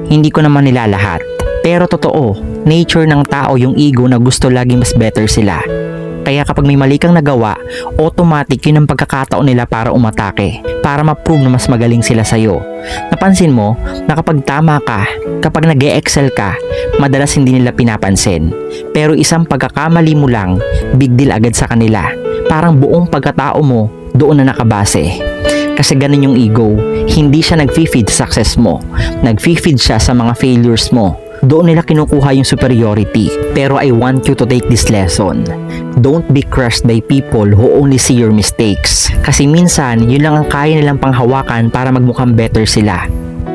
Hindi ko naman nilalahat. Pero totoo, nature ng tao yung ego na gusto laging mas better sila. Kaya kapag may mali kang nagawa, automatic yun ang pagkakataon nila para umatake, para ma-prove na mas magaling sila sa'yo. Napansin mo na kapag tama ka, kapag nag-e-excel ka, madalas hindi nila pinapansin. Pero isang pagkakamali mo lang, big deal agad sa kanila. Parang buong pagkatao mo, doon na nakabase. Kasi ganun yung ego, hindi siya nag-feed sa success mo, nag-feed siya sa mga failures mo. Doon nila kinukuha yung superiority. Pero I want you to take this lesson. Don't be crushed by people who only see your mistakes. Kasi minsan, yun lang ang kaya nilang panghawakan para magmukhang better sila.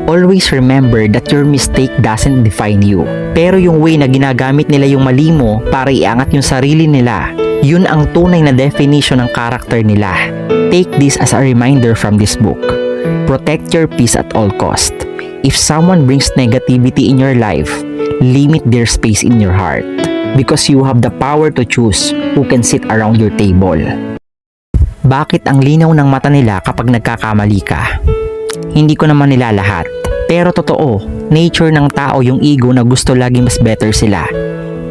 Always remember that your mistake doesn't define you. Pero yung way na ginagamit nila yung mali mo para iangat yung sarili nila, yun ang tunay na definition ng character nila. Take this as a reminder from this book. Protect your peace at all cost. If someone brings negativity in your life, limit their space in your heart. Because you have the power to choose who can sit around your table. Bakit ang linaw ng mata nila kapag nagkakamali ka? Hindi ko naman nilalahat. Pero totoo, nature ng tao yung ego na gusto laging mas better sila.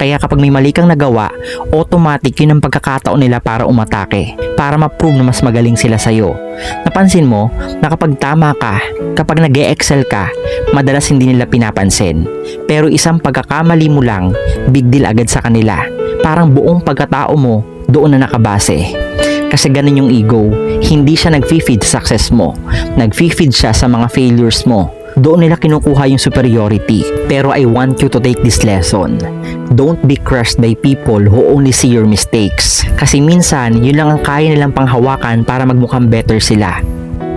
Kaya kapag may mali kang nagawa, automatic yun ang pagkakataon nila para umatake, para ma-prove na mas magaling sila sa'yo. Napansin mo na kapag tama ka, kapag nag-e-excel ka, madalas hindi nila pinapansin. Pero isang pagkakamali mo lang, big deal agad sa kanila. Parang buong pagkatao mo, doon na nakabase. Kasi ganun yung ego, hindi siya nag-feed sa success mo, nag-feed siya sa mga failures mo. Doon nila kinukuha yung superiority. Pero I want you to take this lesson. Don't be crushed by people who only see your mistakes. Kasi minsan, yun lang ang kaya nilang panghawakan para magmukhang better sila.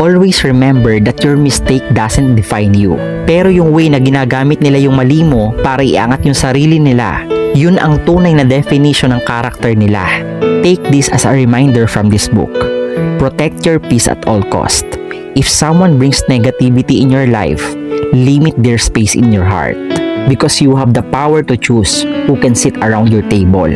Always remember that your mistake doesn't define you. Pero yung way na ginagamit nila yung mali mo para iangat yung sarili nila, yun ang tunay na definition ng character nila. Take this as a reminder from this book. Protect your peace at all cost. If someone brings negativity in your life, limit their space in your heart. Because you have the power to choose who can sit around your table.